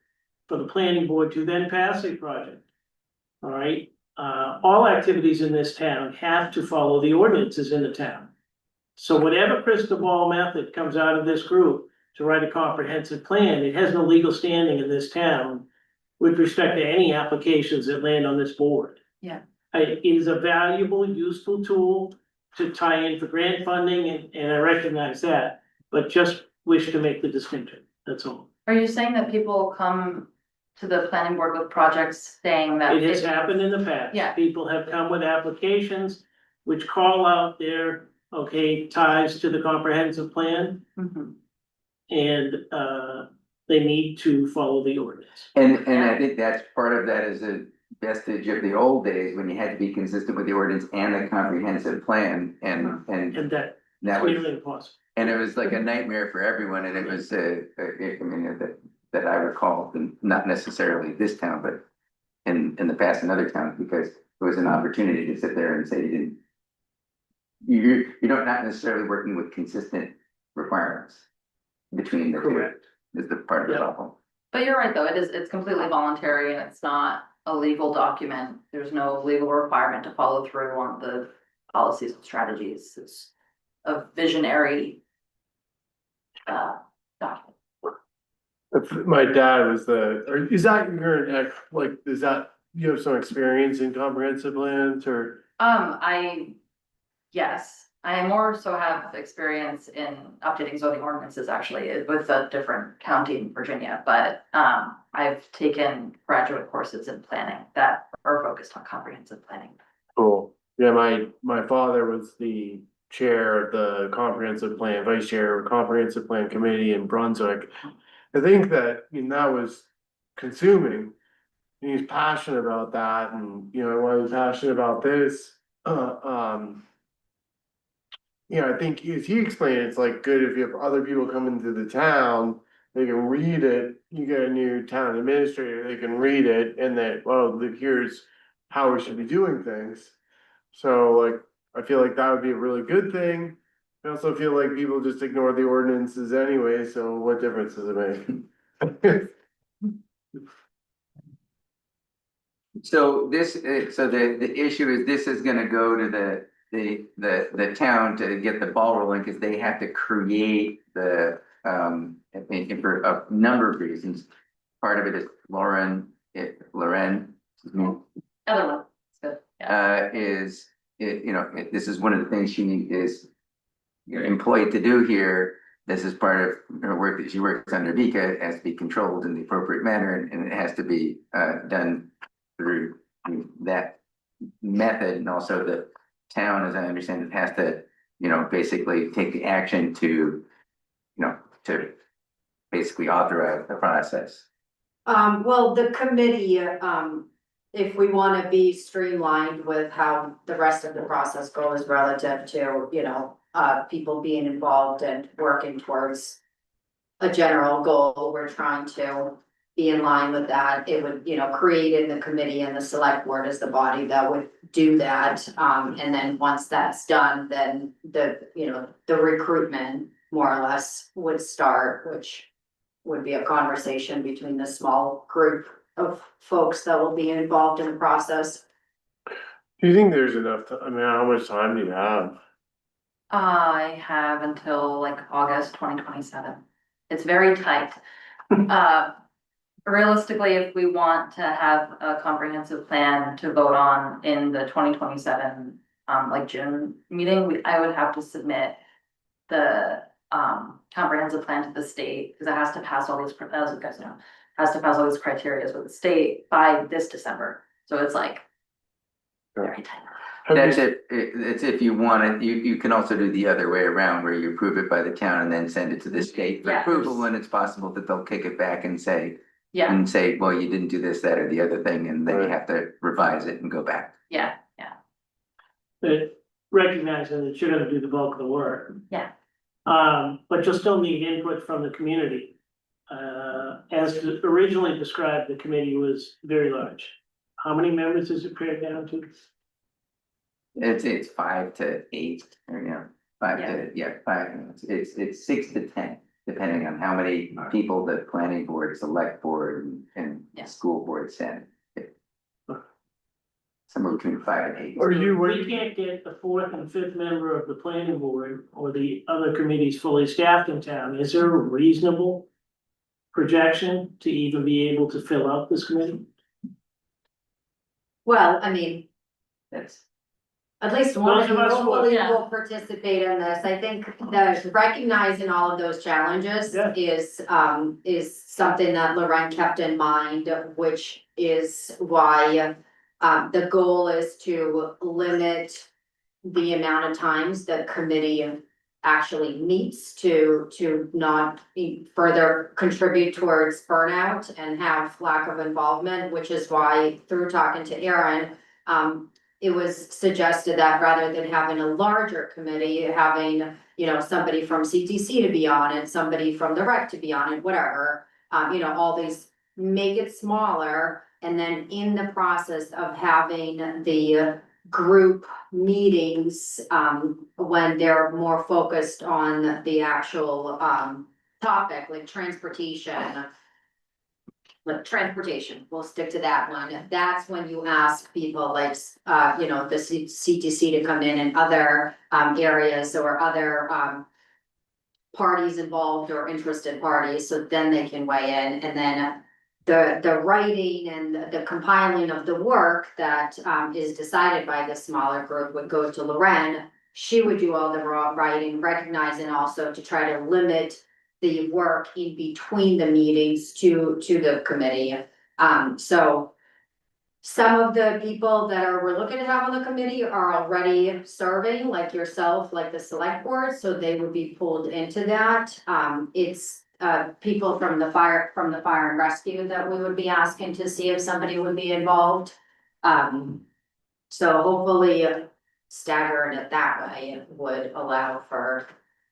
for the planning board to then pass a project. All right, all activities in this town have to follow the ordinances in the town. So whatever crystal ball method comes out of this group to write a comprehensive plan, it has no legal standing in this town with respect to any applications that land on this board. Yeah. It is a valuable, useful tool to tie in for grant funding, and I recognize that, but just wish to make the distinction, that's all. are you saying that people come to the planning board with projects saying that? It has happened in the past. Yeah. People have come with applications which call out their, ties to the comprehensive plan, Mhm. and, they need to follow the ordinance. And I think that's part of that is a vestige of the old days when you had to be consistent with the ordinance and the comprehensive plan and And that that is was. nearly impossible. And it was like a nightmare for everyone, and it was, that I recall, and not necessarily this town, but in the past in other towns, because it was an opportunity to sit there and say you're not necessarily working with consistent requirements between the two, Correct. is the part of the Yeah. problem. But you're right, though, it's completely voluntary and it's not a legal document. There's no legal requirement to follow through on the policies and strategies. It's a visionary document. My dad was is that is that, you have some experience in comprehensive plans or? Yes, I more so have experience in updating zoning ordinances actually with a different county in Virginia, but I've taken graduate courses in planning that are focused on comprehensive planning. Cool. Yeah, my father was the chair of the comprehensive plan, vice chair of comprehensive plan committee in Brunswick. I think that, that was consuming. And he's passionate about that and, why he's passionate about this. Yeah, I think as he explained, it's like good if you have other people come into the town, they can read it. You get a new town administrator, they can read it and then, well, here's how we should be doing things. So like, I feel like that would be a really good thing. I also feel like people just ignore the ordinances anyway, so what difference does it make? So this, so the issue is this is gonna go to the town to get the ball rolling, cause they have to create the, I think for a number of reasons. Part of it is Lauren, excuse me, Other one, it's good, yeah. is, this is one of the things she is employed to do here. This is part of her work that she works under Vika, has to be controlled in the appropriate manner, and it has to be done through that method. And also the town, as I understand it, has to, basically take the action to, to basically authorize the process. Well, the committee, if we wanna be streamlined with how the rest of the process goes relative to, people being involved and working towards a general goal, we're trying to be in line with that. It would, create in the committee, and the select board is the body that would do that. And then once that's done, then the recruitment more or less would start, which would be a conversation between the small group of folks that will be involved in the process. Do you think there's enough, I mean, how much time do you have? I have until like August 2027. It's very tight. Realistically, if we want to have a comprehensive plan to vote on in the 2027, like June meeting, I would have to submit the, comprehensive plan to the state, because it has to pass all these, as you guys know, has to pass all these criteria with the state by this December. So it's like very tight. That's it, it's if you want it, you can also do the other way around, where you approve it by the town and then send it to the state for Yeah, approval, there's- and it's possible that they'll kick it back and say, Yeah, well, you didn't do this, that, or the other thing, and then you Right. have to revise it and go back. yeah. But recognizing that you're gonna do the bulk of the work. Yeah. But you'll still need input from the community. As originally described, the committee was very large. How many members is it pared down to? It's 5 to 8, or, 5, it's 6 to 10, depending on how many people the planning board, select board, and Yeah. school board send. Somewhere between 5 and 8. Are you, We can't get the fourth and fifth member of the planning board or the other committees fully staffed in town. Is there a reasonable projection to even be able to fill out this committee? Well, I mean, That's, at least one Those of you of us who- hopefully Yeah. will participate in this. I think that recognizing all of those challenges Yeah. is something that Loren kept in mind, which is why the goal is to limit the amount of times the committee actually meets to not further contribute towards burnout and have lack of involvement, which is why through talking to Aaron, it was suggested that rather than having a larger committee, having, somebody from CTC to be on it, somebody from the rec to be on it, whatever. All these, make it smaller, and then in the process of having the group meetings, when they're more focused on the actual, topic, like transportation. Like transportation, we'll stick to that one. That's when you ask people like, the CTC to come in and other, areas or other, parties involved or interested parties, so then they can weigh in, and then the writing and the compiling of the work that, is decided by the smaller group would go to Loren. She would do all the raw writing, recognizing also to try to limit the work in between the meetings to the committee. So some of the people that we're looking to have on the committee are already serving, like yourself, like the select board, so they would be pulled into that. It's people from the fire and rescue that we would be asking to see if somebody would be involved. So hopefully staggering it that way, it would allow for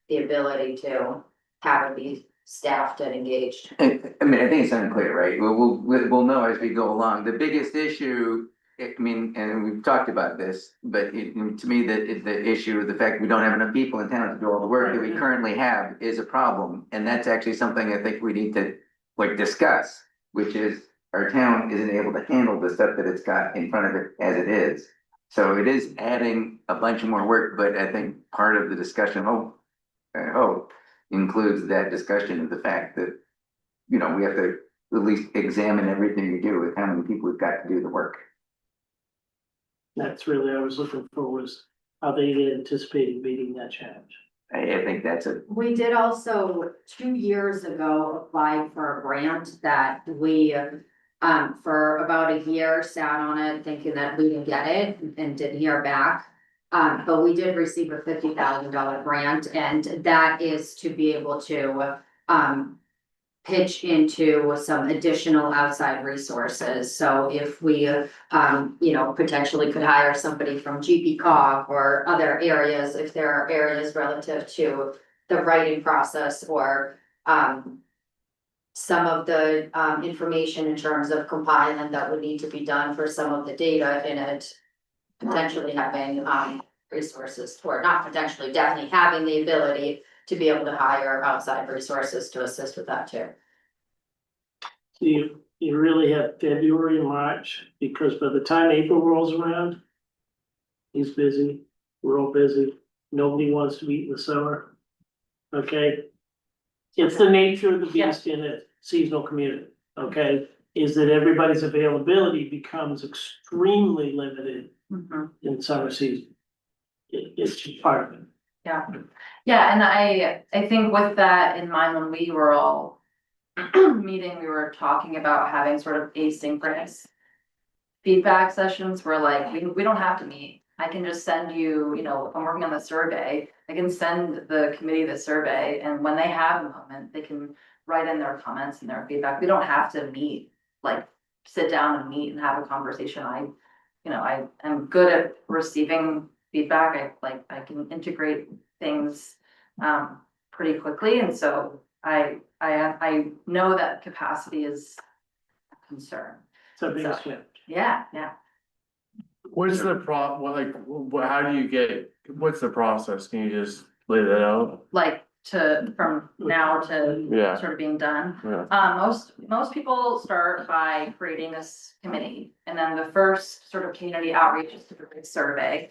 the ability to have it be staffed and engaged. I mean, I think it's unclear, right? We'll know as we go along. The biggest issue, I mean, and we've talked about this, but to me, the issue, the fact we don't have enough people in town to do all the work that we currently have is a problem. And that's actually something I think we need to like discuss, which is our town isn't able to handle the stuff that it's got in front of it as it is. So it is adding a bunch of more work, but I think part of the discussion, I hope, includes that discussion of the fact that, you know, we have to at least examine everything we do with how many people we've got to do the work. That's really, I was looking for was how they anticipated meeting that challenge. I think that's a, We did also 2 years ago apply for a grant that we, for about a year sat on it thinking that we didn't get it and didn't hear back. But we did receive a $50,000 grant, and that is to be able to, pitch into some additional outside resources. So if we, potentially could hire somebody from GP Cog or other areas, if there are areas relative to the writing process or, some of the, information in terms of compiling that would need to be done for some of the data in it. Potentially having, resources, or not potentially, definitely having the ability to be able to hire outside resources to assist with that too. So you really have February and March, because by the time April rolls around, he's busy, we're all busy, nobody wants to meet in the summer. Okay? It's the nature of the beast in a seasonal community, okay? Is that everybody's availability becomes extremely limited in summer season. It's just part of it. Yeah, yeah, and I think with that in mind, when we were all meeting, we were talking about having sort of asynchronous feedback sessions where like, we don't have to meet. I can just send you, if I'm working on the survey, I can send the committee the survey, and when they have a moment, they can write in their comments and their feedback. We don't have to meet, like, sit down and meet and have a conversation. I am good at receiving feedback. I can integrate things pretty quickly, and so I know that capacity is a concern. It's our biggest So- challenge. Yeah. What's the how do you get, what's the process? Can you just lay that out? Like from now to Yeah. sort of being done. Yeah. Most people start by creating this committee, and then the first sort of community outreach is typically a survey.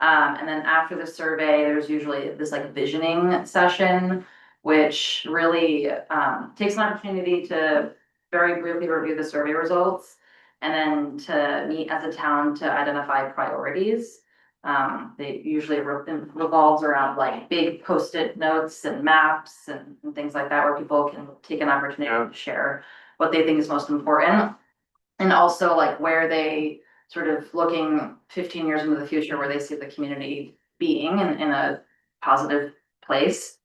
And then after the survey, there's usually this like visioning session, which really takes an opportunity to very briefly review the survey results, and then to meet as a town to identify priorities. They usually revolves around like big Post-it notes and maps and things like that, where people can take an opportunity to share what they think is most important. And also like where they sort of looking 15 years into the future, where they see the community being in a positive place.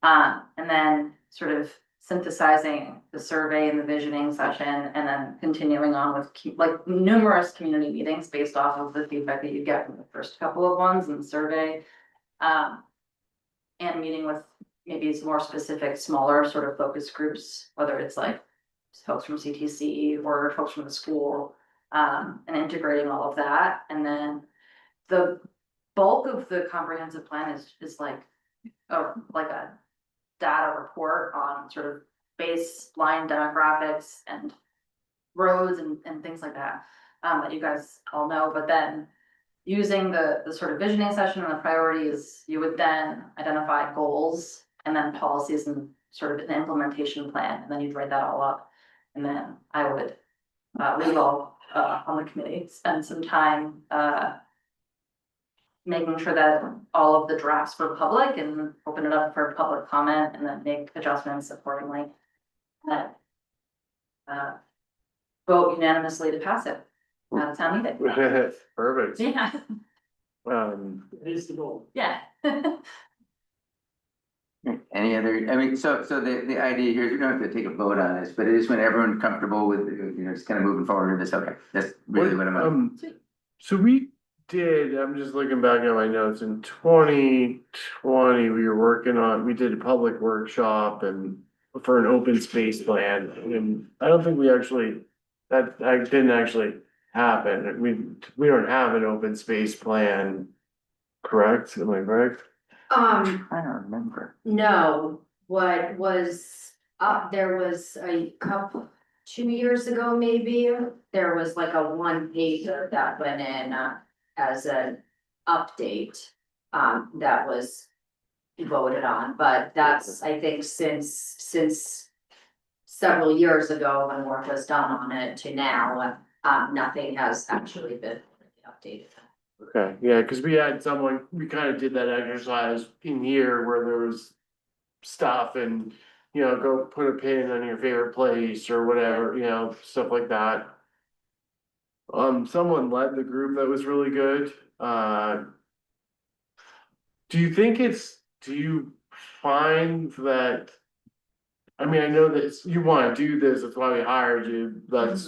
And then sort of synthesizing the survey and the visioning session, and then continuing on with like numerous community meetings based off of the feedback that you get from the first couple of ones in the survey. And meeting with maybe some more specific, smaller sort of focus groups, whether it's like folks from CTC or folks from the school, and integrating all of that. And then the bulk of the comprehensive plan is like a data report on sort of baseline demographics and roads and things like that, that you guys all know. But then using the sort of visioning session and the priorities, you would then identify goals and then policies and sort of an implementation plan, and then you'd write that all up. And then I would leave all on the committee, spend some time making sure that all of the drafts were public and open it up for public comment, and then make adjustments accordingly. That vote unanimously to pass it at a town meeting. Perfect. Yeah, It is the goal. yeah. any other, I mean, so the idea here is we don't have to take a vote on this, but it is when everyone's comfortable with, just kind of moving forward with this. Okay, that's really what I'm. So we did, I'm just looking back at my notes, in 2020, we did a public workshop and for an open space plan, and I don't think we actually, that didn't actually happen, we don't have an open space plan, correct, am I correct? I don't remember. No, what was, there was a couple, 2 years ago maybe, there was like a one pager that went in, as an update. That was voted on, but that's, I think, since several years ago when work was done on it to now, nothing has actually been updated. Okay, yeah, cause we had someone, we kind of did that exercise in here where there was stuff and, you know, go put a pin on your favorite place or whatever, you know, stuff like that. Someone led the group that was really good, do you find that? I mean, I know that you wanna do this, that's why we hired you, but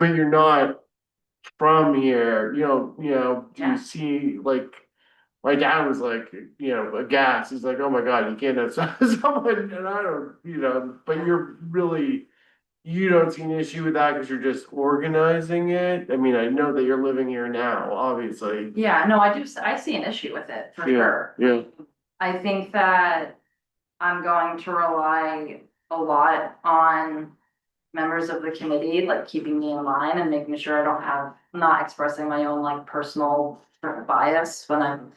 you're not from here, do Yeah. you see, like, my dad was like, aghast, he's like, oh my god, you can't have someone, and I don't, but you don't see an issue with that, cause you're just organizing it, I mean, I know that you're living here now, obviously. Yeah, no, I see an issue with it, for Yeah, sure. yeah, I think that I'm going to rely a lot on members of the committee, like keeping me in line and making sure I don't have, not expressing my own like personal sort of bias when I'm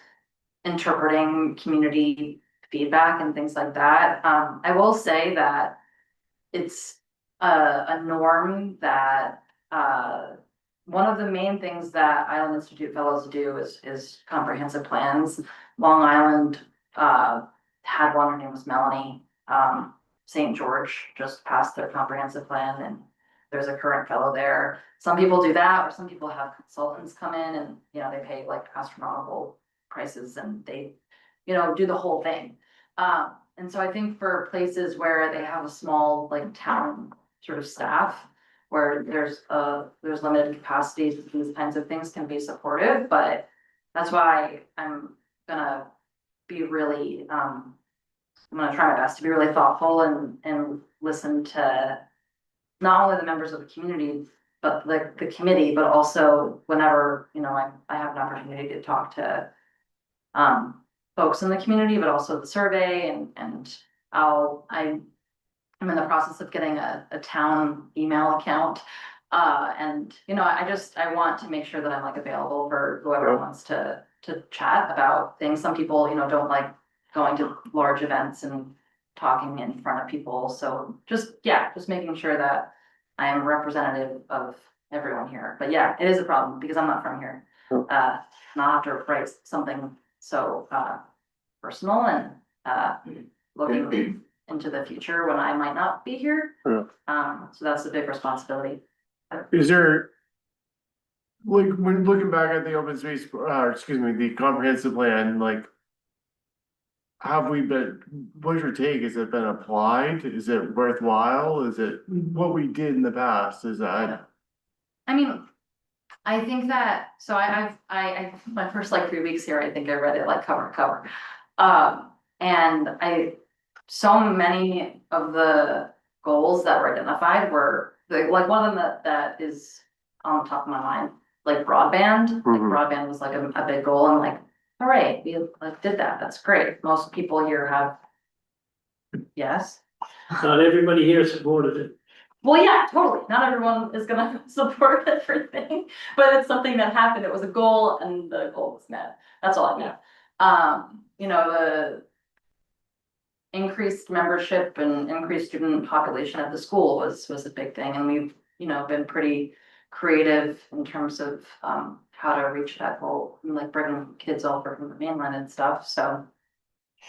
interpreting community feedback and things like that. I will say that it's a norm that, one of the main things that Island Institute Fellows do is comprehensive plans. Long Island, had one, her name was Melanie. St. George just passed their comprehensive plan and there's a current fellow there. Some people do that, or some people have consultants come in and, they pay like astronomical prices and they, do the whole thing. And so I think for places where they have a small like town sort of staff, where there's limited capacity, these kinds of things can be supportive, but that's why I'm gonna be really, I'm gonna try my best to be really thoughtful and listen to not only the members of the community, but the committee, but also whenever, I have an opportunity to talk to folks in the community, but also the survey and I'm in the process of getting a town email account. And, I want to make sure that I'm like available for whoever wants to chat about things. Some people, don't like going to large events and talking in front of people. So just making sure that I am representative of everyone here. But yeah, it is a problem because I'm not from here. And I'll have to write something so personal and looking into the future when I might not be here. So that's a big responsibility. is there? Like, when looking back at the open space, the comprehensive plan, like. What's your take, has it been applied, is it worthwhile, is it, what we did in the past, is that? I mean, I think that, so I my first like 3 weeks here, I think I read it like cover to cover. And so many of the goals that were identified were, like one of them that is on the top of my mind, like broadband. Like broadband was like a big goal, and like, all right, we like did that, that's great. Most people here have. Yes, Not everybody here supported it. well, yeah, totally, not everyone is gonna support everything, but it's something that happened, it was a goal and the goal was met, that's all I mean. The increased membership and increased student population at the school was a big thing, and we've, been pretty creative in terms of how to reach that goal, and like bringing kids over from the mainland and stuff, so.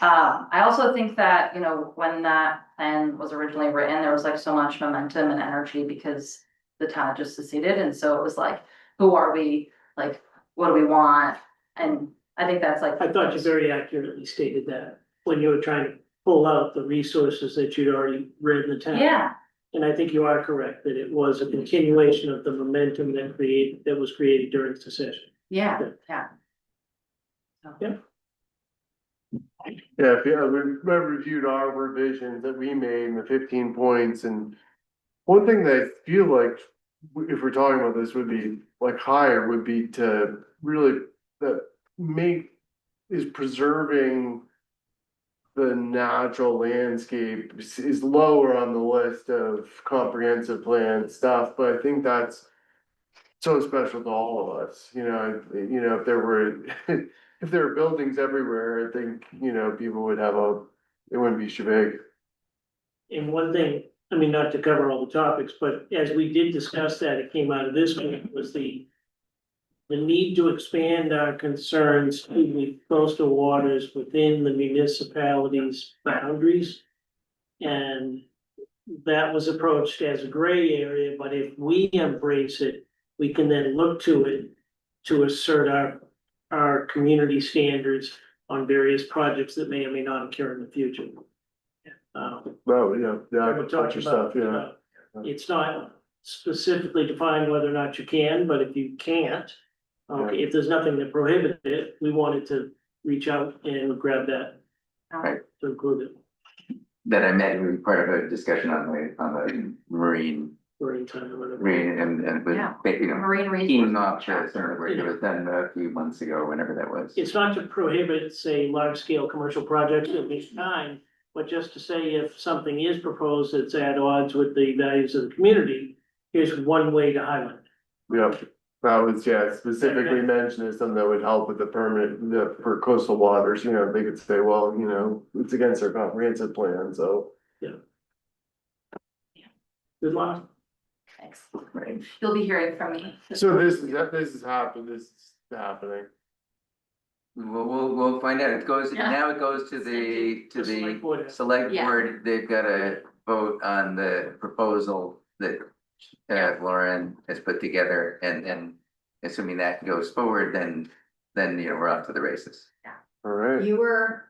I also think that, when that plan was originally written, there was like so much momentum and energy because the town had just seceded, and so it was like, who are we, like, what do we want? And I think that's like. I thought you very accurately stated that when you were trying to pull out the resources that you'd already read in the town. Yeah, And I think you are correct, that it was a continuation of the momentum that was created during secession. Yeah, yeah. Yeah, we reviewed our revisions that we made in the 15 points, and one thing that I feel like, if we're talking about this, would be like higher, would be to really, that is preserving the natural landscape is lower on the list of comprehensive plan stuff, but I think that's so special to all of us, if there were, if there were buildings everywhere, I think, people would have it wouldn't be shabig. And one thing, I mean, not to cover all the topics, but as we did discuss that, it came out of this one, was the need to expand our concerns to the coastal waters within the municipality's boundaries. And that was approached as a gray area, but if we embrace it, we can then look to it to assert our community standards on various projects that may or may not occur in the future. Oh, yeah, We're agriculture talking stuff, about, it's not specifically defined whether or not you can, but if you can't, okay, if there's nothing that prohibited it, we wanted to reach out and grab that. Right. To include it That I met, we were part of a discussion on the marine, during time or whatever. and with, Yeah. you know, Marine keying resources. off the sort of work that was done a few months ago, whenever that was. It's not to prohibit, say, large scale commercial projects of this kind, but just to say if something is proposed that's at odds with the values of the community, here's one way to highlight it. yeah, that was, specifically mentioned as something that would help with the permit, for coastal waters, they could say, well, it's against our comprehensive plan, so. Good luck. Thanks. Right. You'll be hearing from me. So this is happening. We'll find out. It goes, Yeah. now it goes to The select board. select Yeah. board. They've got to vote on the proposal that Lauren has put together, and then assuming that goes forward, then we're off to the races. Alright, You were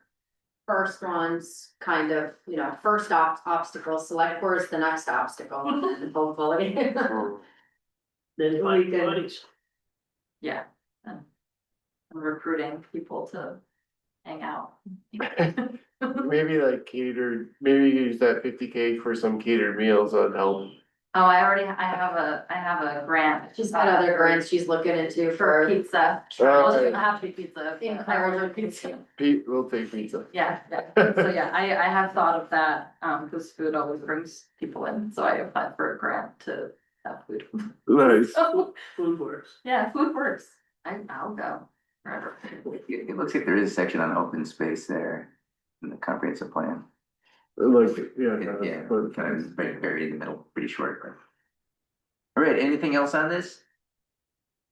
first ones, kind of, first obstacle, select board is the next obstacle, and hopefully. Then find We can- bodies. Yeah. And I'm recruiting people to hang out. maybe like catered, maybe you use that 50K for some catered meals, that'd help. Oh, I have a grant. She's got other grants she's looking into For for pizza. Oh, Well, it okay. doesn't have to be pizza. encouraging pizza. Pete, we'll take pizza. Yeah, so yeah, I have thought of that, because food always brings people in, so I applied for a grant to have food. Nice. So, Food works. yeah, food works, I'll go forever. It looks like there is a section on open space there in the comprehensive plan. Like, yeah. Yeah, kind of buried in the middle, pretty short. All right, anything else on this?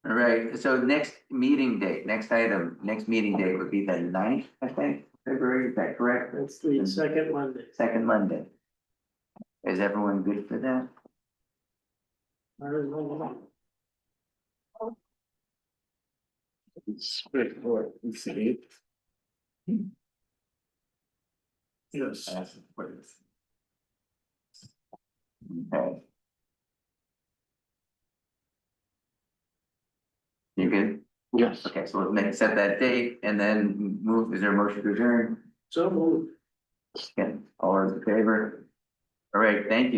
All right, so next meeting date, next meeting date would be the 9th, I think, February, is that correct? That's the second Monday. Second Monday. Is everyone good for that? Let's see. Yes. Okay. You good? Yes. Okay, so we'll set that date and then move, is there a motion to adjourn? So moved. Again, all those in favor? All right, thank you.